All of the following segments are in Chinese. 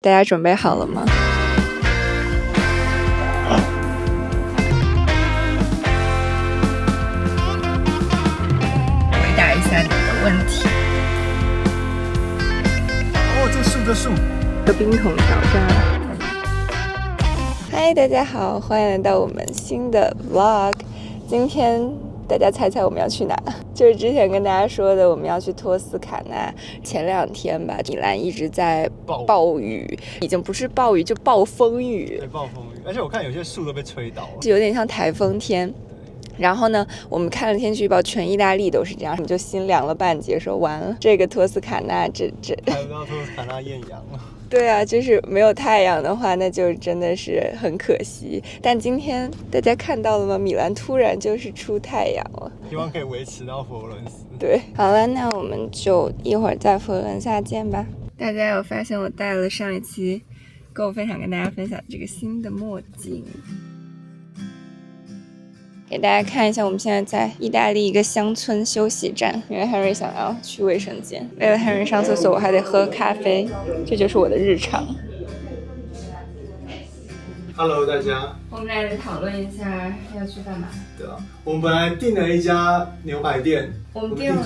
大家准备好了吗？回答一下你的问题。哦，这树。冰桶挑战。嗨，大家好，欢迎来到我们新的 vlog。今天大家猜猜我们要去哪？就是之前跟大家说的，我们要去托斯卡纳。前2天吧，米兰一直在暴雨，已经不是暴雨就暴风雨。对，暴风雨，而且我看有些树都被吹倒了，就有点像台风天。然后呢，我们看了天气预报，全意大利都是这样，我们就心凉了半截，说完了，这个托斯卡纳这还不到托斯卡纳艳阳了。对啊，就是没有太阳的话，那就真的是很可惜。但今天大家看到了吗？米兰突然就是出太阳了，希望可以维持到佛罗伦斯。对，好了，那我们就一会儿在佛罗伦萨见吧。大家有发现我带了上一期跟我分享跟大家分享的这个新的墨镜，给大家看一下，我们现在在意大利一个乡村休息站，因为 Henry 想要去卫生间，为了 Henry 上厕所，我还得喝咖啡，这就是我的日常。Hello， 大家。我们来讨论一下要去干嘛。对啊，我们本来订了一家牛排店，我们订了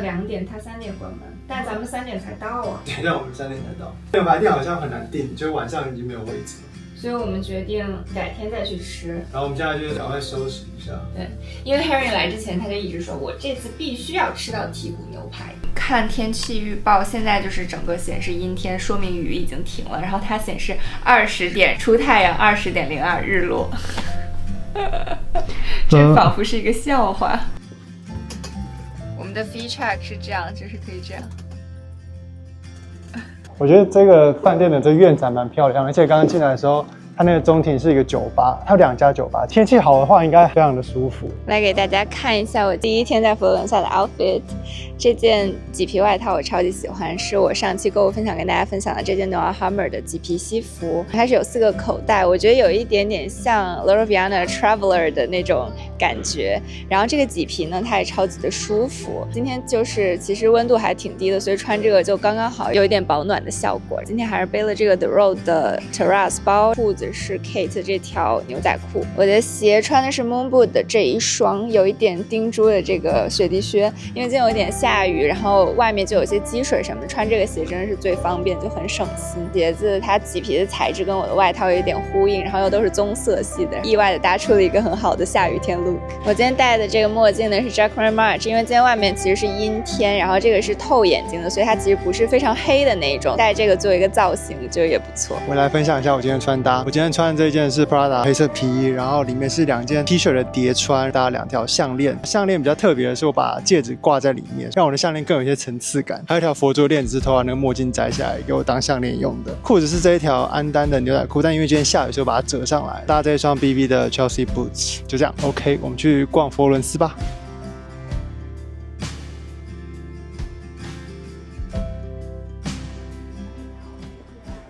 2点，他3点关门，但咱们3点才到啊。对，让我们3点才到。牛排店好像很难订，就是晚上已经没有位置了。所以我们决定改天再去吃。然后我们现在就赶快收拾一下。对，因为 Henry 来之前他就一直说，我这次必须要吃到剔骨牛排。看天气预报，现在就是整个显示阴天，说明雨已经停了。然后它显示20点出太阳，20点02日落。这仿佛是一个笑话。我们的 fee check 是这样，就是可以这样。我觉得这个饭店的这个院子还蛮漂亮，而且刚刚进来的时候，它那个中庭是一个酒吧，它有2家酒吧，天气好的话应该非常的舒服。来给大家看一下我第1天在佛罗伦萨的 outfit， 这件麂皮外套我超级喜欢，是我上期购物分享跟大家分享的这件 Noah Hammer 的麂皮西服，它是有4个口袋，我觉得有一点点像 Loro Piana Traveler 的那种感觉。然后这个麂皮呢，它也超级的舒服。今天就是其实温度还挺低的，所以穿这个就刚刚好，有一点保暖的效果。今天还是背了这个 The Road 的 Terrace 包，裤子是 Kate 这条牛仔裤，我的鞋穿的是 Moonboot 的这一双有一点钉珠的这个雪地靴，因为今天有一点下雨，然后外面就有些积水什么的，穿这个鞋真的是最方便，就很省心。鞋子它麂皮的材质跟我的外套有一点呼应，然后又都是棕色系的，意外的搭出了一个很好的下雨天 look。我今天戴的这个墨镜呢是 Jacqueline March， 因为今天外面其实是阴天，然后这个是透眼睛的，所以它其实不是非常黑的那一种，戴这个做一个造型就也不错。我来分享一下我今天的穿搭，我今天穿的这件是 Prada 黑色皮衣，然后里面是2件 T 恤的叠穿，搭2条项链。项链比较特别的是我把戒指挂在里面，让我的项链更有一些层次感。还有一条佛珠链子是头发那个墨镜摘下来给我当项链用的。裤子是这一条安丹的牛仔裤，但因为今天下雨，所以我把它折上来，搭这一双 BB 的 Chelsea Boots。就这样 ，OK， 我们去逛佛罗伦斯吧。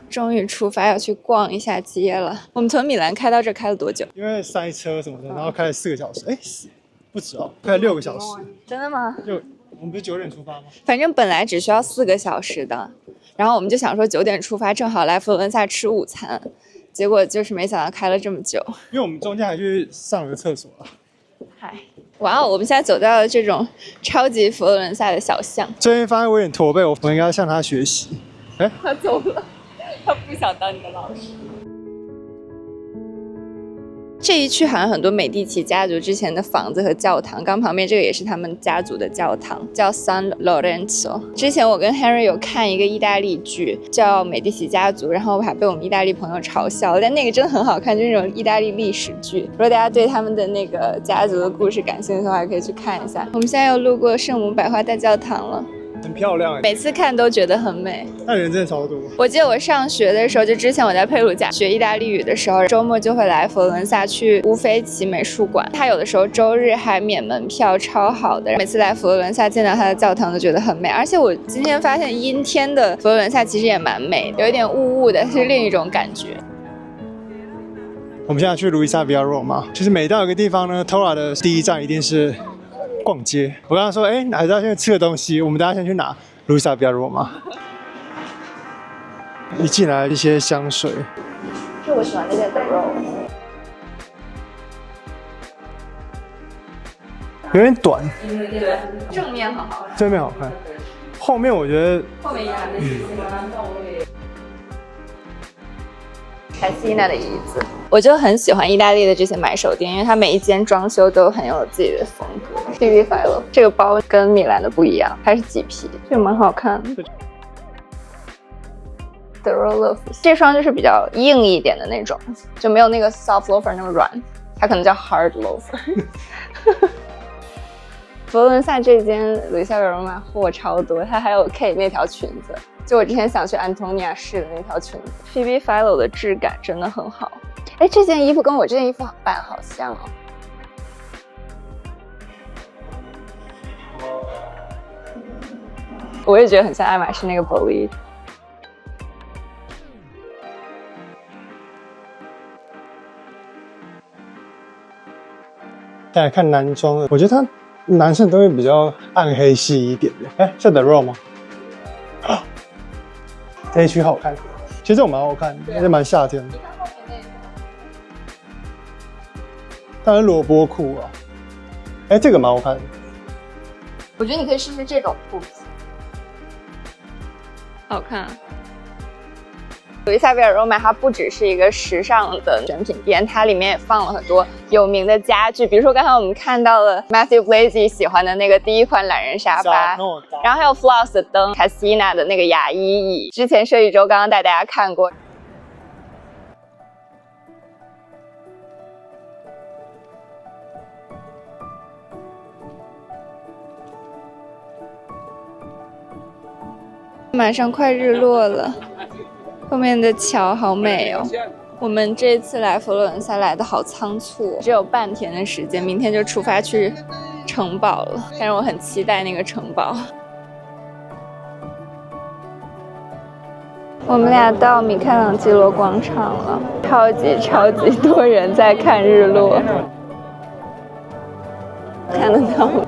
终于出发要去逛一下街了。我们从米兰开到这开了多久？因为塞车什么的，然后开了4个小时，不止哦，开了6个小时。真的吗？我们不是9点出发吗？反正本来只需要4个小时的，然后我们就想说9点出发，正好来佛罗伦萨吃午餐，结果就是没想到开了这么久。因为我们中间还去上了个厕所了。嗨，哇哦！我们现在走到了这种超级佛罗伦萨的小巷。最近发现我有点驼背，我应该向他学习。他走了。他不想当你的老师。这一区好像很多美第奇家族之前的房子和教堂，刚旁边这个也是他们家族的教堂，叫 San Lorenzo。之前我跟 Henry 有看一个意大利剧叫《美第奇家族》，然后我还被我们意大利朋友嘲笑，但那个真的很好看，就是那种意大利历史剧。如果大家对他们的那个家族的故事感兴趣的话，可以去看一下。我们现在又路过圣母百花大教堂了。很漂亮，每次看都觉得很美。那人真的超多。我记得我上学的时候，就之前我在佩鲁贾学意大利语的时候，周末就会来佛罗伦萨去乌菲齐美术馆，它有的时候周日还免门票，超好的。每次来佛罗伦萨见到它的教堂都觉得很美，而且我今天发现阴天的佛罗伦萨其实也蛮美，有一点雾雾的，是另一种感觉。我们现在去路易莎比亚罗嘛，就是每到一个地方呢 ，Tora 的第一站一定是逛街。我刚刚说，还是要先吃个东西，我们等一下先去哪？路易莎比亚罗嘛。一进来一些香水，是我喜欢那件 The Rose， 有点短，正面很好看，正面好看，后面我觉得后面也还没喜欢。Cassina 的椅子，我就很喜欢意大利的这些买手店，因为它每一间装修都很有自己的风格。BB Philo 这个包跟米兰的不一样，它是麂皮，这个蛮好看的。The Roll of 这双就是比较硬一点的那种，就没有那个 soft loafer 那么软，它可能叫 hard loafer。佛罗伦萨这间卢西亚贝罗玛货超多，它还有 K 那条裙子，就我之前想去安东尼亚试的那条裙子。BB Philo 的质感真的很好，哎，这件衣服跟我这件衣服版好像哦。我也觉得很像爱马仕那个 Bolide。再来看男装的，我觉得他男生都会比较暗黑系一点的。哎，是 The Row 吗？啊，这一区好看，其实这种蛮好看的，也蛮夏天的。当然萝卜裤啊，哎，这个蛮好看的。我觉得你可以试试这种裤子，好看。卢西亚贝尔罗玛它不只是一个时尚的选品店，它里面也放了很多有名的家具，比如说刚才我们看到了 Matthew Blazy 喜欢的那个第一款懒人沙发，然后还有 Floss 的灯 ，Cassina 的那个牙医椅，之前设计周刚刚带大家看过。马上快日落了。后面的桥好美哦！我们这次来佛罗伦萨来的好仓促，只有半天的时间，明天就出发去城堡了。但是我很期待那个城堡。我们俩到米开朗基罗广场了，超级多人在看日落，看得到吗？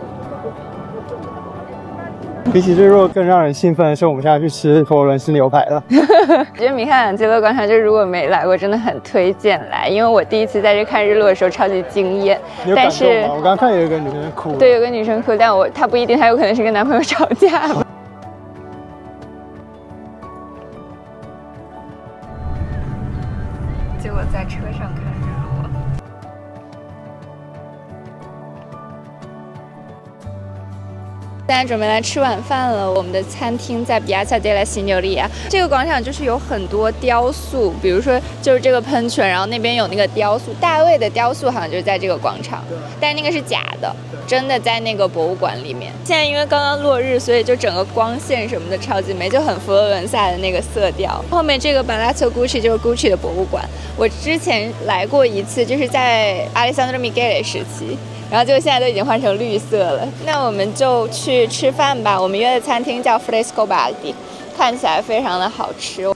比起日落更让人兴奋的是，我们现在去吃佛罗伦斯牛排了。我觉得米开朗基罗广场，就如果没来过，真的很推荐来，因为我第一次在这看日落的时候超级惊艳。但是我刚刚看有一个女生哭。对，有个女生哭，但她不一定，她有可能是跟男朋友吵架了。结果在车上看日落。现在准备来吃晚饭了，我们的餐厅在 Piazza della Signoria。这个广场就是有很多雕塑，比如说就是这个喷泉，然后那边有那个雕塑，大卫的雕塑好像就是在这个广场，但是那个是假的，真的在那个博物馆里面。现在因为刚刚落日，所以就整个光线什么的超级美，就很佛罗伦萨的那个色调。后面这个 Palazzo Gucci 就是 Gucci 的博物馆，我之前来过一次，就是在 Alessandro Michele 时期。然后结果现在都已经换成绿色了，那我们就去吃饭吧。我们约的餐厅叫 Frescobaldi， 看起来非常的好吃。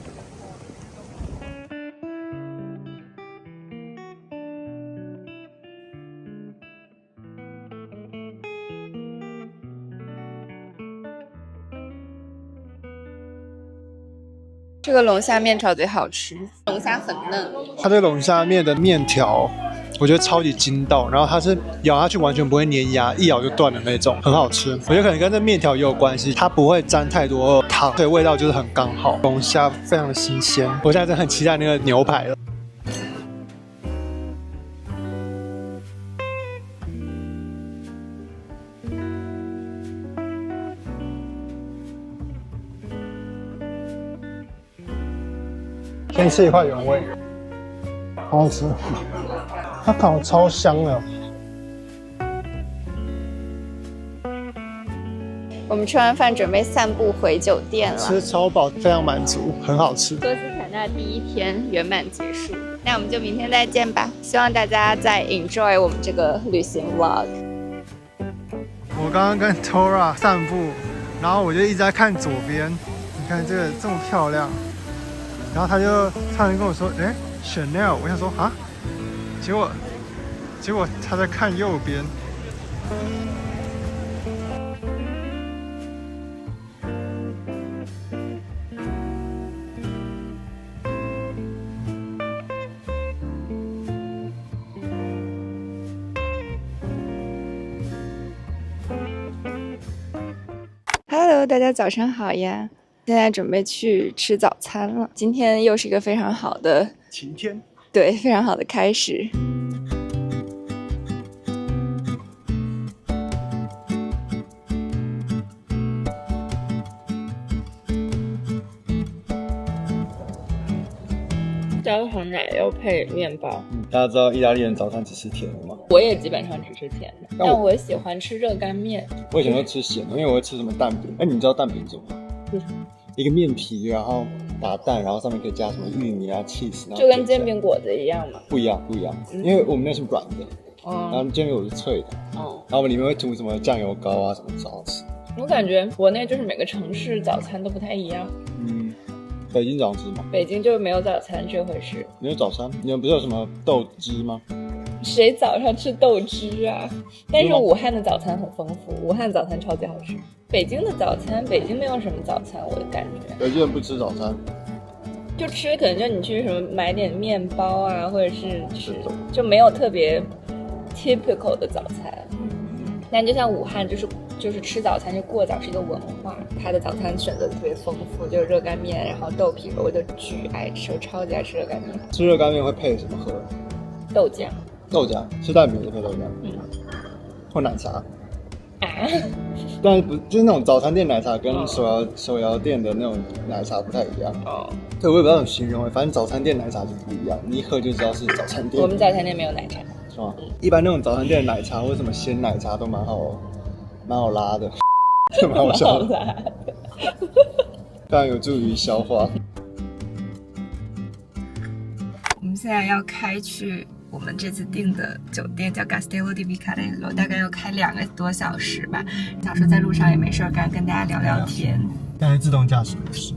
这个龙虾面条贼好吃，龙虾很嫩。它这个龙虾面的面条，我觉得超级筋道，然后它是咬下去完全不会粘牙，一咬就断的那种，很好吃。我觉得可能跟这面条也有关系，它不会沾太多汤，所以味道就是很刚好。龙虾非常的新鲜，我现在真的很期待那个牛排了。先吃一块原味，好好吃，它烤超香的。我们吃完饭准备散步回酒店了，吃超饱，非常满足，很好吃。多斯坎纳第一天圆满结束，那我们就明天再见吧。希望大家在 enjoy 我们这个旅行 vlog。我刚刚跟 Tora 散步，然后我就一直在看左边，你看这个这么漂亮。然后他就突然跟我说：“哎 ，Chanel。”我想说啊，结果他在看右边。Hello， 大家早上好呀！现在准备去吃早餐了。今天又是一个非常好的晴天，对，非常好的开始。焦糖奶油配面包。大家知道意大利人早餐只吃甜的吗？我也基本上只吃甜的，但我喜欢吃热干面。我以前都吃咸的，因为我会吃什么蛋饼。你知道蛋饼是什么？就是一个面皮，然后打蛋，然后上面可以加什么玉米啊、cheese， 就跟煎饼果子一样嘛？不一样，因为我们那是软的，然后煎饼果子是脆的，然后我们里面会涂什么酱油膏啊什么，超好吃。我感觉国内就是每个城市早餐都不太一样。北京早上吃吗？北京就没有早餐这回事。你有早餐？你们不是有什么豆汁吗？谁早上吃豆汁啊？但是武汉的早餐很丰富，武汉早餐超级好吃。北京的早餐，北京没有什么早餐，我的感觉。北京人不吃早餐，就吃可能就你去什么买点面包啊，或者是吃，就没有特别 typical 的早餐。但就像武汉就是吃早餐就过早是一个文化，它的早餐选择特别丰富，就是热干面，然后豆皮，我就巨爱吃，我超级爱吃热干面。吃热干面会配什么喝？豆浆。豆浆，吃蛋饼也配豆浆。或奶茶。啊？但是不就是那种早餐店奶茶跟手摇店的那种奶茶不太一样。对，我也不知道怎么形容，反正早餐店奶茶就不一样，你一喝就知道是早餐店。我们早餐店没有奶茶。是吗？一般那种早餐店的奶茶或者什么鲜奶茶都蛮好拉的，蛮好笑的，当然有助于消化。我们现在要开去我们这次订的酒店，叫 Castello di Vicarello， 大概要开2个多小时吧。想说在路上也没事干，跟大家聊聊天。但是自动驾驶模式。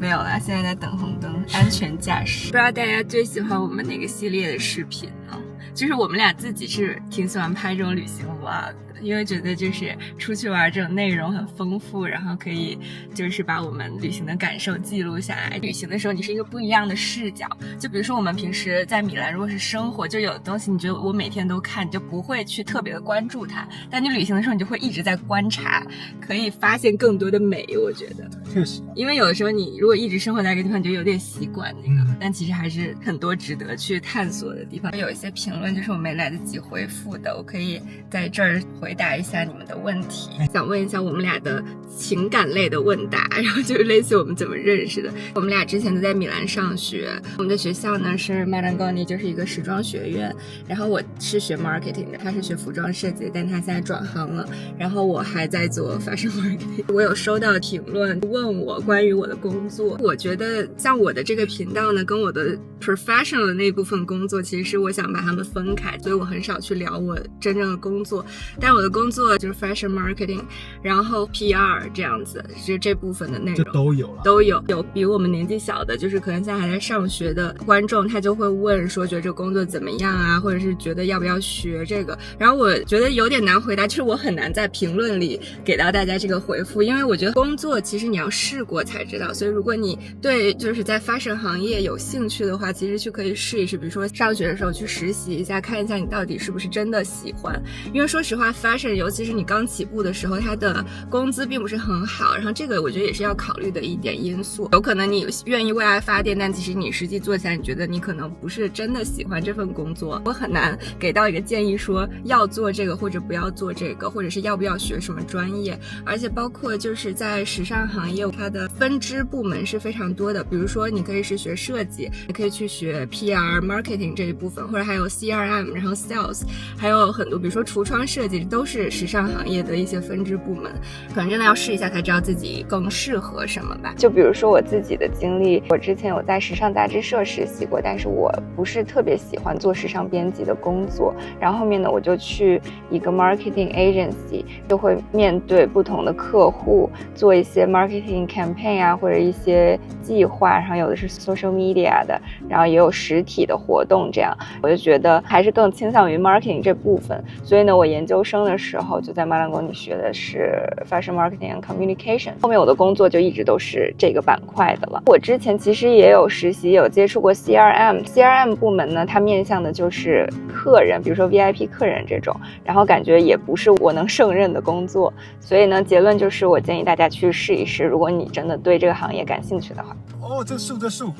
没有啦，现在在等红灯，安全驾驶。不知道大家最喜欢我们哪个系列的视频呢？就是我们俩自己是挺喜欢拍这种旅行 vlog 的，因为觉得就是出去玩这种内容很丰富，然后可以就是把我们旅行的感受记录下来。旅行的时候你是一个不一样的视角，就比如说我们平时在米兰如果是生活，就有的东西你觉得我每天都看，你就不会去特别的关注它，但你旅行的时候你就会一直在观察，可以发现更多的美。我觉得确实，因为有的时候你如果一直生活在一个地方，你就有点习惯那个，但其实还是很多值得去探索的地方。有一些评论就是我没来得及回复的，我可以在这儿回答一下你们的问题。想问一下我们俩的情感类的问答，然后就是类似我们怎么认识的。我们俩之前都在米兰上学，我们的学校呢是 Marangoni， 就是一个时装学院，然后我是学 marketing 的，他是学服装设计的，但他现在转行了，然后我还在做 fashion marketing。 我有收到评论问我关于我的工作，我觉得像我的这个频道呢跟我的 professional 的那部分工作，其实是我想把它们分开，所以我很少去聊我真正的工作。但我的工作就是 fashion marketing， 然后 PR 这样子，就这部分的内容就都有了。有比我们年纪小的，就是可能现在还在上学的观众，他就会问说觉得这个工作怎么样啊，或者是觉得要不要学这个。然后我觉得有点难回答，就是我很难在评论里给到大家这个回复，因为我觉得工作其实你要试过才知道。所以如果你对就是在 fashion 行业有兴趣的话，其实去可以试一试，比如说上学的时候去实习一下，看一下你到底是不是真的喜欢。因为说实话 fashion 尤其是你刚起步的时候，它的工资并不是很好，然后这个我觉得也是要考虑的一点因素。有可能你愿意为爱发电，但其实你实际做起来你觉得你可能不是真的喜欢这份工作。我很难给到一个建议说要做这个或者不要做这个，或者是要不要学什么专业。而且包括就是在时尚行业它的分支部门是非常多的，比如说你可以是学设计，也可以去学 PR marketing 这一部分，或者还有 CRM， 然后 sales， 还有很多比如说橱窗设计都是时尚行业的一些分支部门，可能真的要试一下才知道自己更适合什么吧。就比如说我自己的经历，我之前有在时尚杂志社实习过，但是我不是特别喜欢做时尚编辑的工作，然后后面呢我就去一个 marketing agency， 就会面对不同的客户做一些 marketing campaign 啊，或者一些计划，然后有的是 social media 的，然后也有实体的活动，这样我就觉得还是更倾向于 marketing 这部分。所以呢我研究生生的时候就在马兰公你学的是 Fashion Marketing and Communication， 后面我的工作就一直都是这个板块的了。我之前其实也有实习，有接触过 CRM 部门呢，它面向的就是客人，比如说 VIP 客人这种，然后感觉也不是我能胜任的工作，所以呢，结论就是我建议大家去试一试，如果你真的对这个行业感兴趣的话。哦，这树，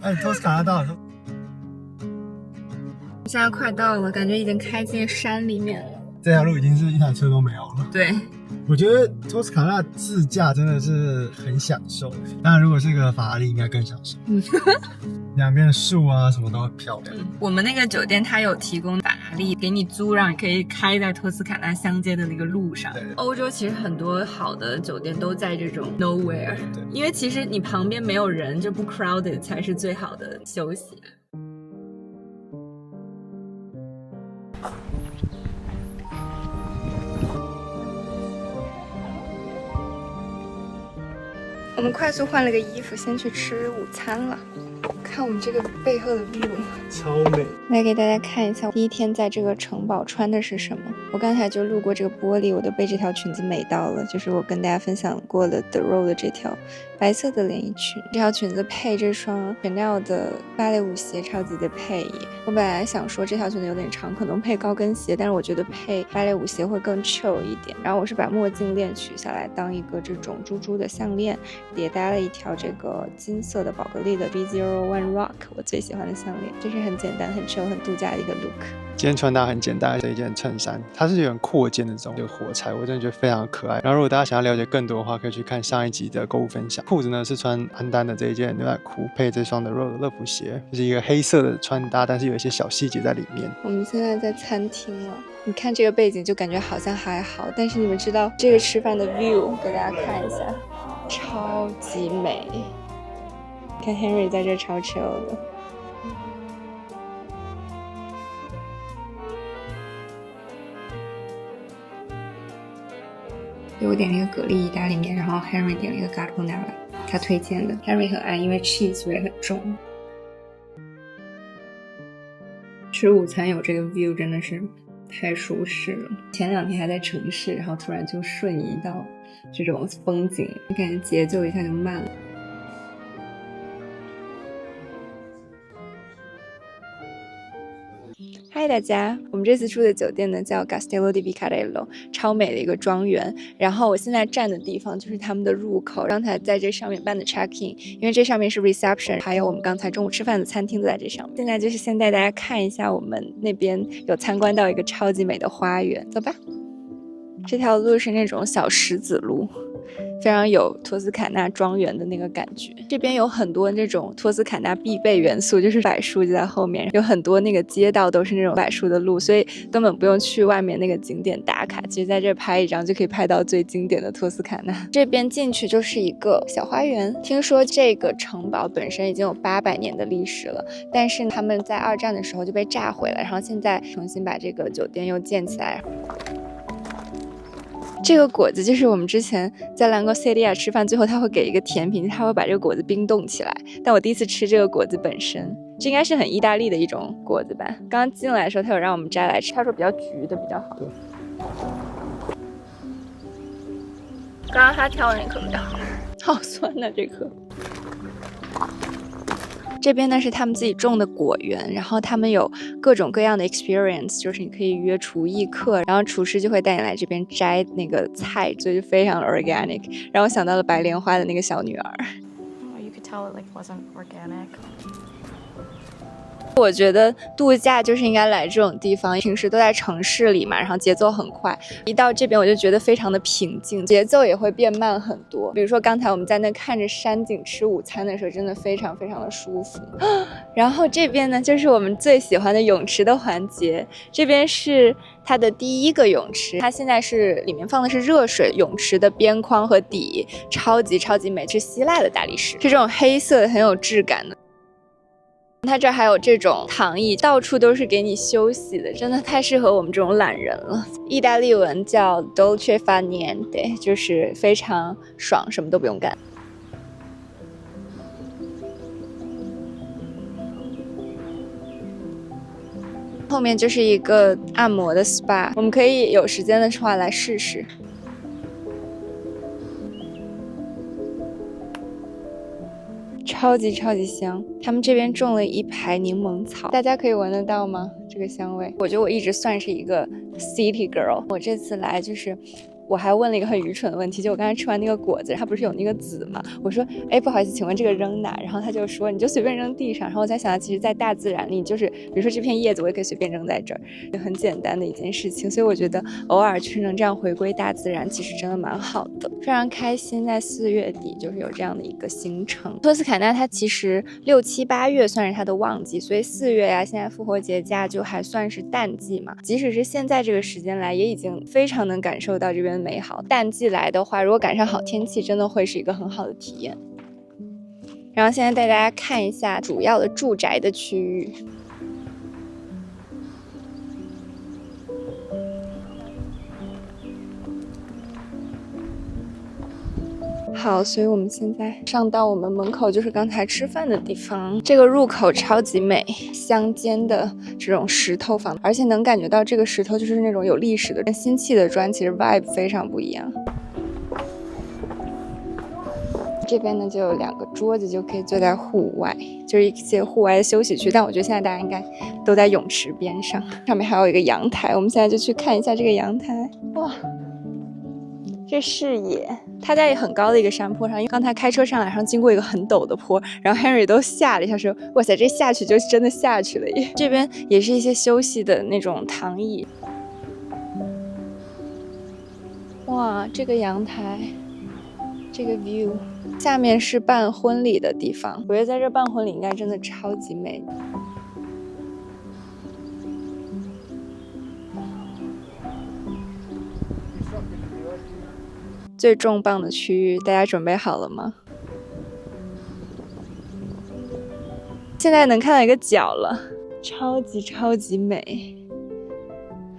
哎，托斯卡纳到了。现在快到了，感觉已经开进山里面了。这条路已经是一台车都没有了。对，我觉得托斯卡纳自驾真的是很享受，当然如果是个法拉利应该更享受。两边的树啊什么都很漂亮。我们那个酒店它有提供法拉利给你租，让你可以开在托斯卡纳乡间的那个路上。欧洲其实很多好的酒店都在这种 nowhere， 因为其实你旁边没有人，就不 crowded 才是最好的休息。我们快速换了个衣服，先去吃午餐了。看我们这个背后的 view， 超美。来给大家看一下，第一天在这个城堡穿的是什么。我刚才就路过这个玻璃，我都被这条裙子美到了，就是我跟大家分享过的 The Row 的这条白色的连衣裙。这条裙子配这双 Chanel 的芭蕾舞鞋，超级的配。我本来想说这条裙子有点长，可能配高跟鞋，但是我觉得配芭蕾舞鞋会更 chill 一点。然后我是把墨镜链取下来当一个这种珠珠的项链，叠搭了一条这个金色的宝格丽的 B01 Rock， 我最喜欢的项链，就是很简单很 chill 很度假的一个 look。今天穿搭很简单的一件衬衫，它是有点扩肩的这种火柴，我真的觉得非常可爱。然后如果大家想要了解更多的话，可以去看上一集的购物分享。裤子呢是穿安丹的这一件牛仔裤，配这双的乐福鞋，就是一个黑色的穿搭，但是有一些小细节在里面。我们现在在餐厅了，你看这个背景就感觉好像还好，但是你们知道这个吃饭的 view 给大家看一下，超级美。看 Henry 在这超 chill 的。我点了一个蛤蜊意大利面，然后 Henry 点了一个 carbonara， 他推荐的。Henry 很爱，因为 cheese 味很重。吃午餐有这个 view 真的是太舒适了。前2天还在城市，然后突然就瞬移到这种风景，感觉节奏一下就慢了。嗨大家，我们这次住的酒店呢叫 Castello di Vicarello， 超美的一个庄园。然后我现在站的地方就是他们的入口，刚才在这上面办的 check in， 因为这上面是 reception， 还有我们刚才中午吃饭的餐厅都在这上面。现在就是先带大家看一下我们那边有参观到一个超级美的花园，走吧。这条路是那种小石子路，非常有托斯卡纳庄园的那个感觉。这边有很多那种托斯卡纳必备元素，就是柏树就在后面，有很多那个街道都是那种柏树的路，所以根本不用去外面那个景点打卡，其实在这拍一张就可以拍到最经典的托斯卡纳。这边进去就是一个小花园，听说这个城堡本身已经有800年的历史了，但是他们在2战的时候就被炸毁了，然后现在重新把这个酒店又建起来。这个果子就是我们之前在兰戈塞利亚吃饭，最后他会给一个甜品，他会把这个果子冰冻起来。但我第一次吃这个果子本身，这应该是很意大利的一种果子吧。刚刚进来的时候，他有让我们摘来吃，他说比较橘的比较好。刚刚他挑的那颗比较好，好酸呐这颗。这边呢是他们自己种的果园，然后他们有各种各样的 experience， 就是你可以约厨艺课，然后厨师就会带你来这边摘那个菜，所以就非常 organic， 让我想到了白莲花的那个小女儿。You could tell it like wasn't organic. 我觉得度假就是应该来这种地方，平时都在城市里嘛，然后节奏很快，一到这边我就觉得非常的平静，节奏也会变慢很多。比如说刚才我们在那看着山景吃午餐的时候，真的非常非常的舒服。然后这边呢就是我们最喜欢的泳池的环节，这边是它的第一个泳池，它现在是里面放的是热水，泳池的边框和底超级超级美，是希腊的大理石，是这种黑色的很有质感的。它这还有这种躺椅，到处都是给你休息的，真的太适合我们这种懒人了。意大利文叫 dolce far niente， 就是非常爽，什么都不用干。后面就是一个按摩的 SPA， 我们可以有时间的话来试试。超级香，他们这边种了一排柠檬草，大家可以闻得到吗？这个香味，我觉得我一直算是一个 city girl。我这次来就是我还问了一个很愚蠢的问题，就我刚才吃完那个果子，它不是有那个籽吗？我说，哎，不好意思，请问这个扔哪？然后他就说，你就随便扔地上。然后我在想，其实，在大自然里，就是比如说这片叶子，我也可以随便扔在这儿，很简单的一件事情。所以我觉得偶尔就是能这样回归大自然，其实真的蛮好的。非常开心，在4月底就是有这样的一个行程。托斯卡纳它其实6、7、8月算是它的旺季，所以4月呀，现在复活节假就还算是淡季嘛。即使是现在这个时间来，也已经非常能感受到这边美好。淡季来的话，如果赶上好天气，真的会是一个很好的体验。然后现在带大家看一下主要的住宅的区域。好，所以我们现在上到我们门口就是刚才吃饭的地方。这个入口超级美，乡间的这种石头房，而且能感觉到这个石头就是那种有历史的跟新砌的砖，其实 vibe 非常不一样。这边呢就有2个桌子，就可以坐在户外，就是一些户外的休息区。但我觉得现在大家应该都在泳池边上，上面还有一个阳台。我们现在就去看一下这个阳台。哇，这视野，他在很高的一个山坡上，因为刚才开车上来，然后经过一个很陡的坡，然后 Henry 都吓了一下，说：“哇塞，这下去就真的下去了耶！”这边也是一些休息的那种躺椅。哇，这个阳台，这个 view， 下面是办婚礼的地方。我觉得在这办婚礼应该真的超级美。最重磅的区域，大家准备好了吗？现在能看到一个角了，超级美。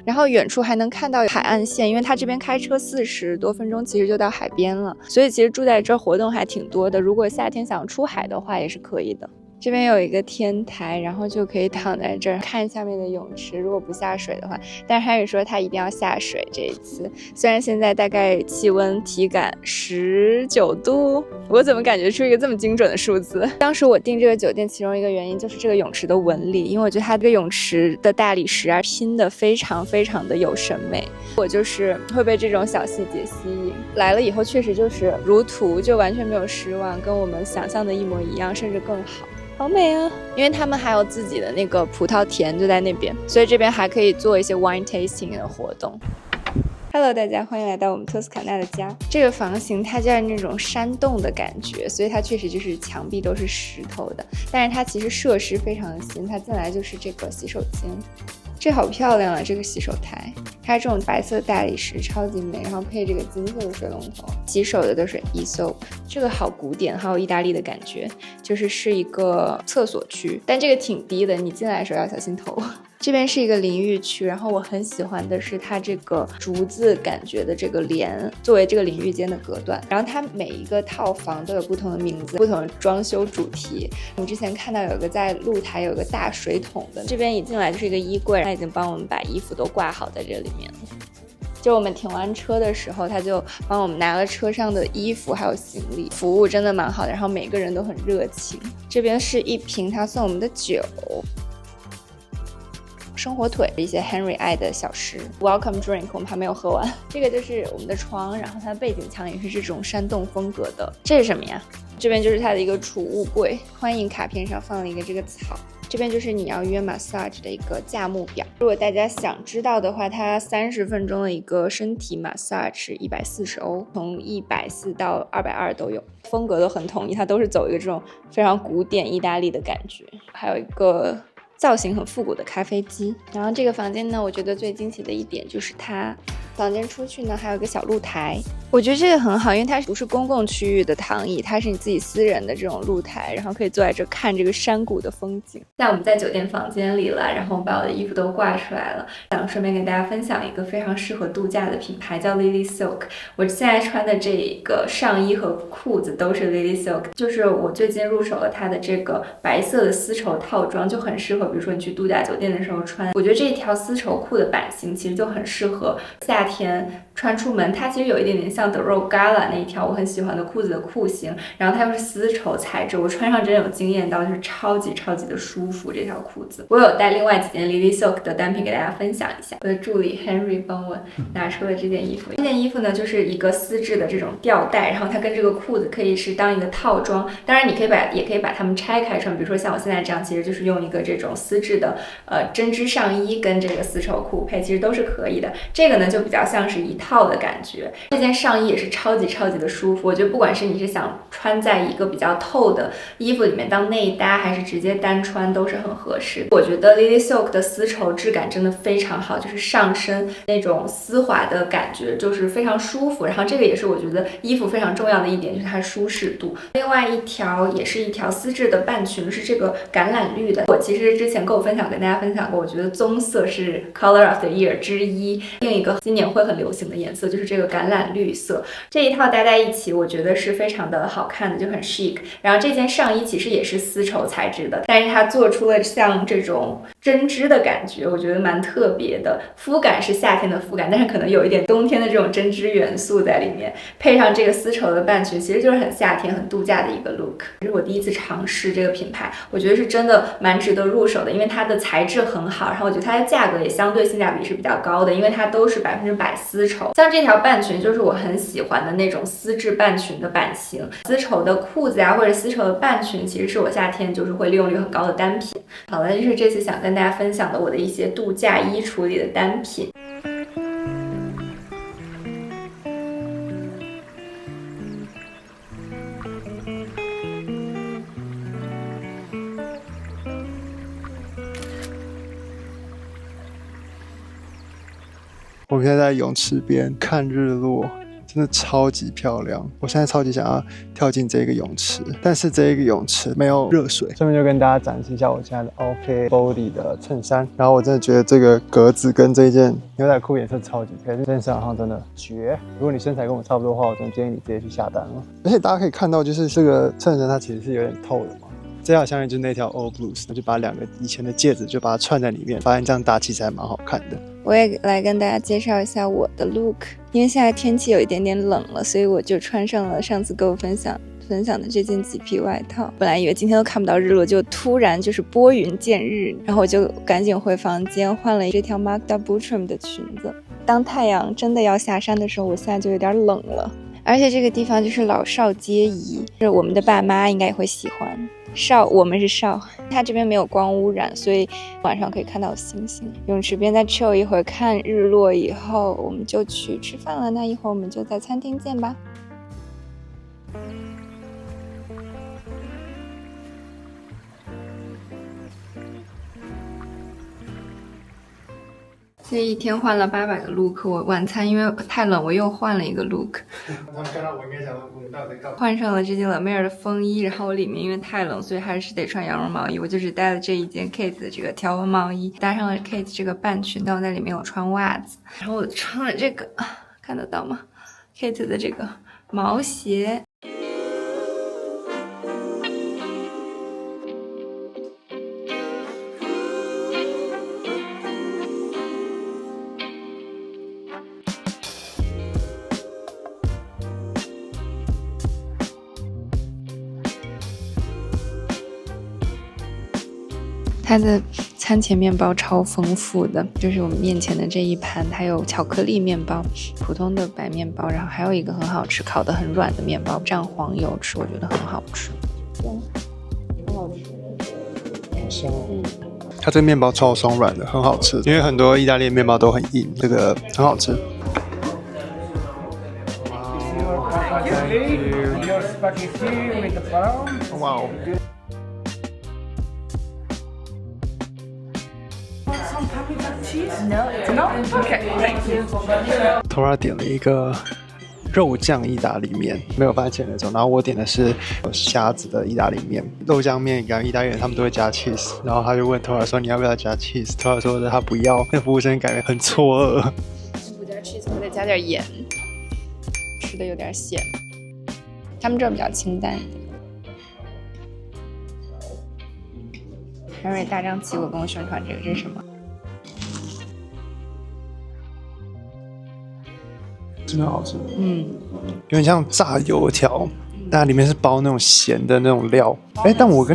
然后远处还能看到海岸线，因为它这边开车40多分钟，其实就到海边了。所以其实住在这儿活动还挺多的。如果夏天想出海的话，也是可以的。这边有一个天台，然后就可以躺在这儿看下面的泳池。如果不下水的话，但是Henry说他一定要下水这一次。虽然现在大概气温体感19度，我怎么感觉出一个这么精准的数字？当时我订这个酒店，其中一个原因就是这个泳池的纹理，因为我觉得它这个泳池的大理石啊拼的非常的有审美。我就是会被这种小细节吸引。来了以后确实就是如图，就完全没有失望，跟我们想象的一模一样，甚至更好。好美啊！因为他们还有自己的那个葡萄田就在那边，所以这边还可以做一些 wine tasting 的活动。Hello， 大家欢迎来到我们托斯卡纳的家。这个房型它就是那种山洞的感觉，所以它确实就是墙壁都是石头的，但是它其实设施非常的新。它进来就是这个洗手间，这好漂亮啊！这个洗手台，它这种白色大理石超级美，然后配这个金色的水龙头，洗手的都是 e-soap， 这个好古典，好有意大利的感觉，是一个厕所区，但这个挺低的，你进来的时候要小心头。这边是一个淋浴区，然后我很喜欢的是它这个竹子感觉的这个帘作为这个淋浴间的隔断，然后它每一个套房都有不同的名字，不同的装修主题。我们之前看到有个在露台有个大水桶的，这边一进来就是一个衣柜，它已经帮我们把衣服都挂好在这里面了。就我们停完车的时候，他就帮我们拿了车上的衣服还有行李，服务真的蛮好的，然后每个人都很热情。这边是一瓶他送我们的酒，生火腿，一些 Henry 爱的小吃 Welcome Drink 我们还没有喝完。这个就是我们的床，然后它的背景墙也是这种山洞风格的。这是什么呀？这边就是它的一个储物柜，欢迎卡片上放了一个这个草。这边就是你要约 massage 的一个价目表，如果大家想知道的话，它30分钟的一个身体 massage 140欧，从140到220都有，风格都很统一，它都是走一个这种非常古典意大利的感觉。还有一个造型很复古的咖啡机。然后这个房间呢，我觉得最惊喜的一点就是它房间出去呢，还有一个小露台，我觉得这个很好，因为它不是公共区域的躺椅，它是你自己私人的这种露台，然后可以坐在这看这个山谷的风景。现在我们在酒店房间里了，然后我把我的衣服都挂出来了，想顺便跟大家分享一个非常适合度假的品牌，叫 Lily Silk。我现在穿的这个上衣和裤子都是 Lily Silk， 就是我最近入手了它的这个白色的丝绸套装，就很适合，比如说你去度假酒店的时候穿。我觉得这一条丝绸裤的版型其实就很适合夏天穿出门，它其实有一点点像 The Rogue Gala 那一条我很喜欢的裤子的裤型，然后它又是丝绸材质，我穿上真有惊艳到，就是超级的舒服。这条裤子我有带另外几件 Lily Silk 的单品给大家分享一下。我的助理 Henry 帮我拿出了这件衣服，这件衣服呢就是一个丝质的这种吊带，然后它跟这个裤子可以是当一个套装，当然你可以也可以把它们拆开穿，比如说像我现在这样，其实就是用一个这种丝质的针织上衣跟这个丝绸裤配，其实都是可以的。这个呢就比较像是一套的感觉，这件上衣也是超级的舒服。我觉得不管是你是想穿在一个比较透的衣服里面当内搭，还是直接单穿都是很合适。我觉得 Lily Silk 的丝绸质感真的非常好，就是上身那种丝滑的感觉就是非常舒服，然后这个也是我觉得衣服非常重要的一点，就是它的舒适度。另外一条也是一条丝质的半裙，是这个橄榄绿的。我其实之前跟大家分享过，我觉得棕色是 Color of the Year 之一，另一个今年会很流行的颜色就是这个橄榄绿色。这一套搭在一起我觉得是非常的好看的，就很 chic。 然后这件上衣其实也是丝绸材质的，但是它做出了像这种针织的感觉，我觉得蛮特别的。肤感是夏天的肤感，但是可能有一点冬天的这种针织元素在里面，配上这个丝绸的半裙，其实就是很夏天很度假的一个 look。这是我第一次尝试这个品牌，我觉得是真的蛮值得入手的，因为它的材质很好，然后我觉得它的价格也相对性价比是比较高的，因为它都是100%丝绸。像这条半裙就是我很喜欢的那种丝质半裙的版型，丝绸的裤子或者丝绸的半裙其实是我夏天就是会利用率很高的单品。好了，这是这次想跟大家分享的我的一些度假衣橱里的单品。我们现在在泳池边看日落，真的超级漂亮。我现在超级想要跳进这个泳池，但是这个泳池没有热水。顺便就跟大家展示一下我现在的 outfit body 的衬衫，然后我真的觉得这个格子跟这件牛仔裤颜色超级配，这件衫好像真的绝。如果你身材跟我差不多的话，我真的建议你直接去下单了。而且大家可以看到，就是这个衬衫它其实是有点透的嘛。这条项链就是那条 All Blues， 我就把2个以前的戒指就把它串在里面，发现这样搭其实还蛮好看的。我也来跟大家介绍一下我的 look， 因为现在天气有一点点冷了，所以我就穿上了上次跟我分享的这件麂皮外套。本来以为今天都看不到日落，就突然就是拨云见日，然后我就赶紧回房间换了这条 Magda Butrym 的裙子。当太阳真的要下山的时候，我现在就有点冷了。而且这个地方就是老少皆宜，就是我们的爸妈应该也会喜欢。我们是少，它这边没有光污染，所以晚上可以看到星星。泳池边再 chill 一会儿，看日落以后，我们就去吃饭了。那一会儿我们就在餐厅见吧。这一天换了800个 look， 我晚餐因为太冷，我又换了一个 look。他们看到我应该想问我们到底在干嘛？换上了这件 La Mer 的风衣，然后我里面因为太冷，所以还是得穿羊绒毛衣，我就只带了这一件 Kate 的这个条纹毛衣，搭上了 Kate 这个半裙，但我在里面有穿袜子，然后我穿了这个，看得到吗 ？Kate 的这个毛鞋。它的餐前面包超丰富的，就是我们面前的这一盘，它有巧克力面包、普通的白面包，然后还有一个很好吃、烤得很软的面包，蘸黄油吃，我觉得很好吃。很好吃，好香哦！它这个面包超松软的，很好吃。因为很多意大利面包都很硬，这个很好吃。哇哦！No, it's not? Okay, thank you. Tora 点了一个肉酱意大利面，没有番茄那种，然后我点的是有虾子的意大利面。肉酱面跟意大利人他们都会加 cheese， 然后他就问 Tora 说你要不要加 cheese，Tora 说他不要，那服务生感觉很错愕。不加 cheese， 我再加点盐，吃的有点咸。他们这儿比较清淡一点。Henry 大张旗鼓跟我宣传这是什么？真的好吃，有点像炸油条，但里面是包那种咸的那种料。哎，但我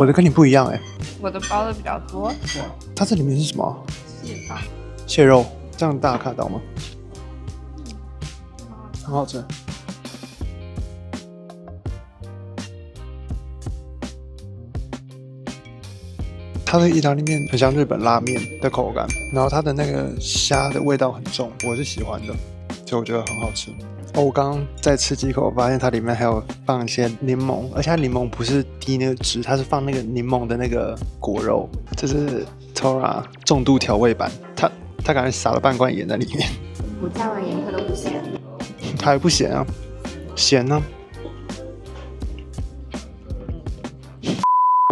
的跟你不一样哎，我的包的比较多。它这里面是什么？蟹棒。蟹肉，这样大家看得到吗？很好吃。它的意大利面很像日本拉面的口感，然后它的那个虾的味道很重，我是喜欢的，所以我觉得很好吃。哦，我刚刚再吃几口，发现它里面还有放一些柠檬，而且它柠檬不是滴那个汁，它是放那个柠檬的那个果肉。这是 Tora 重度调味版，它感觉撒了半罐盐在里面。我加完盐它都不咸。它还不咸啊？咸呢？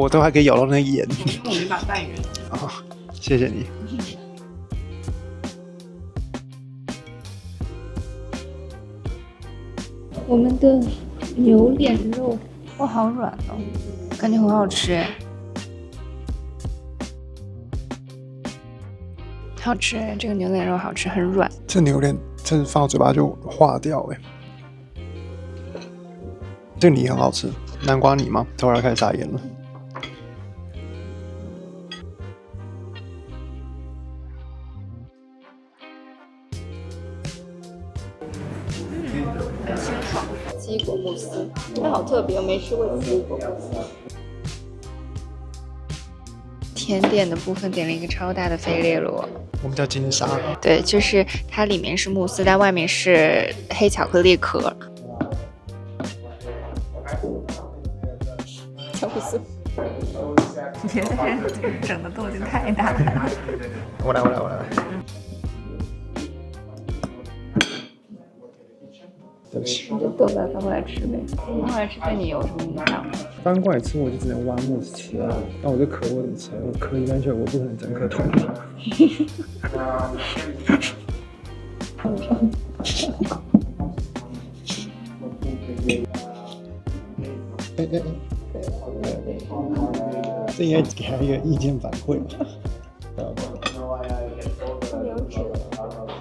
我都还可以咬到那个盐。我们把半圆。啊，谢谢你。我们的牛脸肉，哇，好软哦，感觉很好吃哎，好吃哎，这个牛脸肉好吃，很软。这牛脸真是放到嘴巴就化掉哎。这个泥很好吃，南瓜泥吗？突然开始撒盐了。很清爽，奇异果慕斯，它好特别，我没吃过奇异果慕斯。甜点的部分点了一个超大的费列罗，我们叫金沙。对，就是它里面是慕斯，但外面是黑巧克力壳。笑死！别的人整的动静太大了。我来。对不起。你就等着翻过来吃呗。翻过来吃对你有什么影响？翻过来吃我就只能挖木子吃了，那我这壳我怎么吃？我壳一般全我不可能整颗吞了。这应该给他一个意见反馈吧。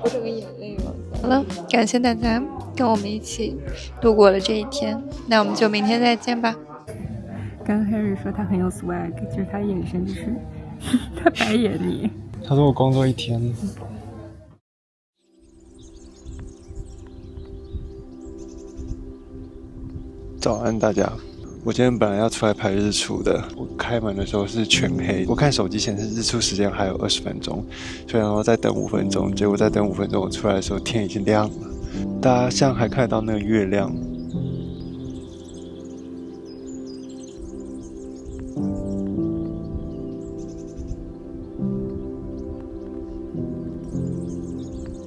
我整个眼泪了。好了，感谢大家跟我们一起度过了这一天，那我们就明天再见吧。刚刚 Harry 说他很有 swag，就是他眼神就是他白眼你。他说我工作一天。早安大家，我今天本来要出来拍日出的，我开门的时候是全黑，我看手机显示日出时间还有20分钟，所以然后再等5分钟，结果再等5分钟，我出来的时候天已经亮了，大家现在还看得到那个月亮。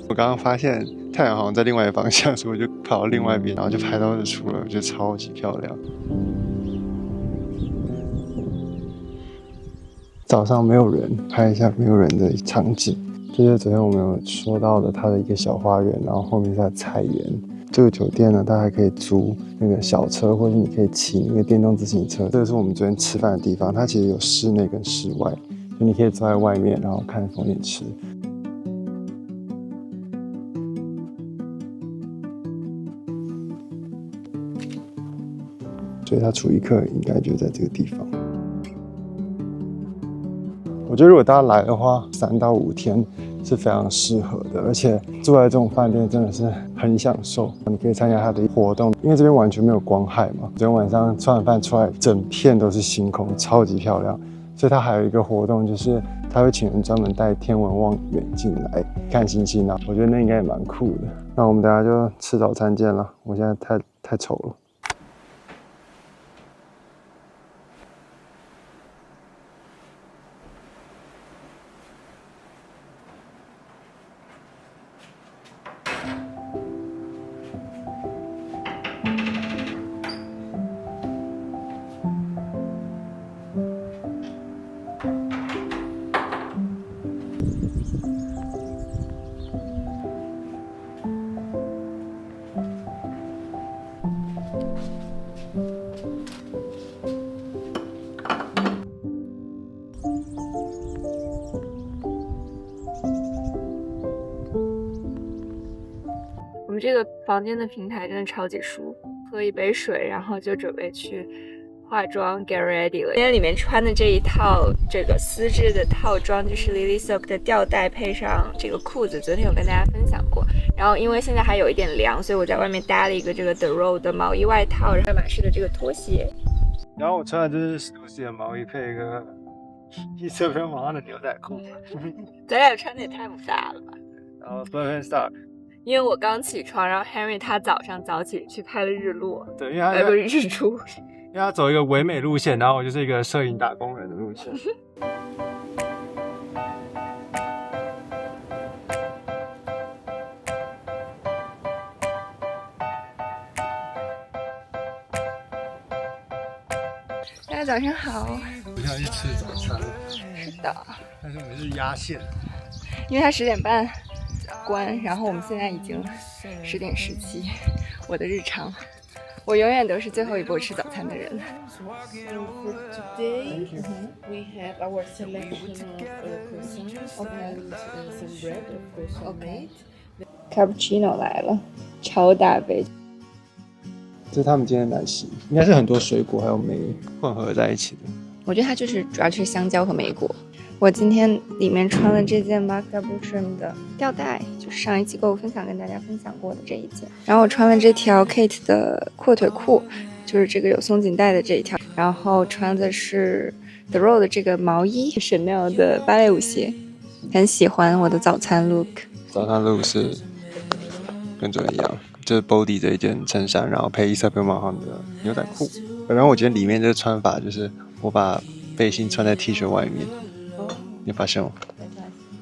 我刚刚发现太阳好像在另外一个方向，所以我就跑到另外一边，然后就拍到日出了，我觉得超级漂亮。早上没有人，拍一下没有人的场景，这就是昨天我们有说到的它的一个小花园，然后后面是它的菜园。这个酒店呢，它还可以租那个小车，或者你可以骑那个电动自行车。这个是我们昨天吃饭的地方，它其实有室内跟室外，就你可以坐在外面，然后看风景吃。所以它厨艺课应该就在这个地方。我觉得如果大家来的话，3到5天是非常适合的，而且住在这种饭店真的是很享受。你可以参加它的活动，因为这边完全没有光害嘛。昨天晚上吃完饭出来，整片都是星空，超级漂亮。所以它还有一个活动，就是它会请人专门带天文望远镜来看星星啊。我觉得那应该也蛮酷的。那我们等下就吃早餐见了。我现在太丑了。房间的平台真的超级舒服，喝一杯水，然后就准备去化妆 get ready 了。今天里面穿的这一套这个丝质的套装就是 Lily Silk 的吊带配上这个裤子，昨天有跟大家分享过。然后因为现在还有一点凉，所以我在外面搭了一个这个 The Road 的毛衣外套，爱马仕的这个拖鞋。然后我穿的就是 Stussy 的毛衣配一个Isabel 的牛仔裤。咱俩穿的也太不搭了吧。然后 Birkenstock。因为我刚起床，然后 Henry 他早上早起去拍了日落，对，因为他不是日出，因为他走一个唯美路线，然后我就是一个摄影打工人的路线。大家早上好。我现在去吃早餐。是的。但是我们是压线，因为他10点半关，然后我们现在已经10点17。我的日常，我永远都是最后一波吃早餐的人。Today we have our selection of croissants and some bread, of course, homemade. Cappuccino 来了，超大杯。这是他们今天的奶昔，应该是很多水果还有梅混合在一起的。我觉得它就是主要就是香蕉和莓果。我今天里面穿了这件 Marc Jacobs 的吊带，就是上一期购物分享跟大家分享过的这一件。然后我穿了这条 Kate 的阔腿裤，就是这个有松紧带的这一条。然后穿的是 The Road 的这个毛衣 ，Chanel 的芭蕾舞鞋。很喜欢我的早餐 look。早餐 look 是跟昨天一样，就是 Body 这一件衬衫，然后配Isabel Marant 的牛仔裤。然后我觉得里面这个穿法就是我把背心穿在 T 恤外面。你发现吗？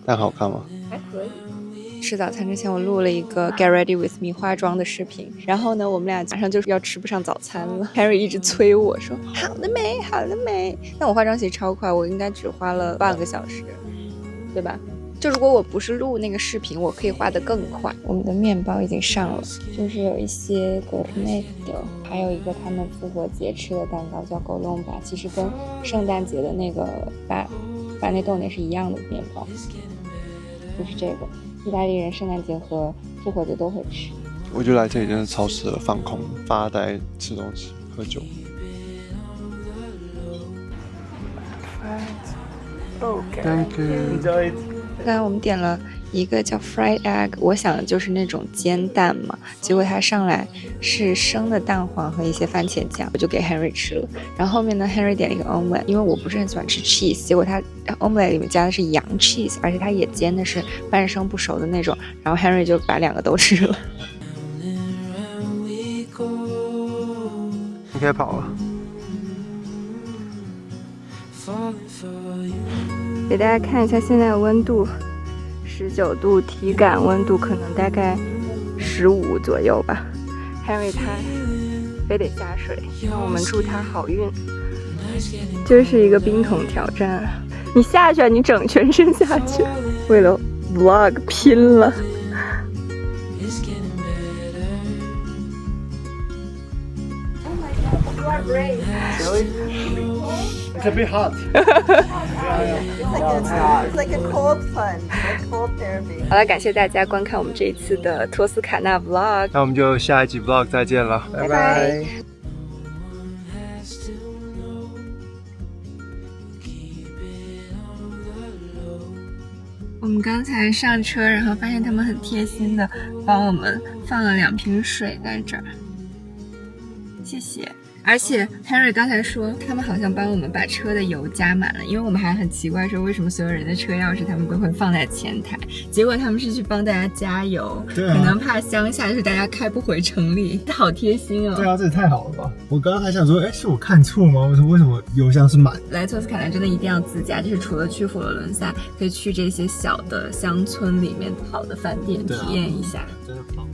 但好看吗？还可以。吃早餐之前，我录了一个 Get Ready with Me 化妆的视频。然后呢，我们俩马上就是要吃不上早餐了。Henry 一直催我说：“好了没？好了没？”但我化妆其实超快，我应该只花了半个小时，对吧？就如果我不是录那个视频，我可以画得更快。我们的面包已经上了，就是有一些 gourmet 的，还有一个他们复活节吃的蛋糕叫狗笼吧，其实跟圣诞节的那个把那豆那是一样的面包，就是这个意大利人圣诞节和复活节都会吃。我觉得来这里真的超适合放空、发呆、吃东西、喝酒。Thank you. Enjoy it. 刚才我们点了一个叫 fried egg， 我想的就是那种煎蛋嘛，结果它上来是生的蛋黄和一些番茄酱，我就给 Henry 吃了。然后后面呢 Henry 点了一个 omelette， 因为我不是很喜欢吃 cheese， 结果他 omelette 里面加的是羊 cheese， 而且它也煎的是半生不熟的那种，然后 Henry 就把2个都吃了。你可以跑了。给大家看一下现在的温度，19度，体感温度可能大概15左右吧。Henry 他非得下水，让我们祝他好运。就是一个冰桶挑战，你下去啊，你整全身下去，为了 vlog 拼了。Oh my god, you are brave. It's a bit hot. It's like a cold plunge, like cold therapy. 好了，感谢大家观看我们这一次的托斯卡纳 vlog， 那我们就下一集 vlog 再见了，拜拜。我们刚才上车，然后发现他们很贴心的帮我们放了2瓶水在这儿，谢谢。而且 Henry 刚才说他们好像帮我们把车的油加满了，因为我们还很奇怪说为什么所有人的车钥匙他们都会放在前台，结果他们是去帮大家加油，可能怕乡下就是大家开不回城里，好贴心哦。对啊，这也太好了吧！我刚刚还想说，哎，是我看错吗？为什么油箱是满？来托斯卡纳真的一定要自驾，就是除了去佛罗伦萨，可以去这些小的乡村里面好的饭店体验一下，真的好。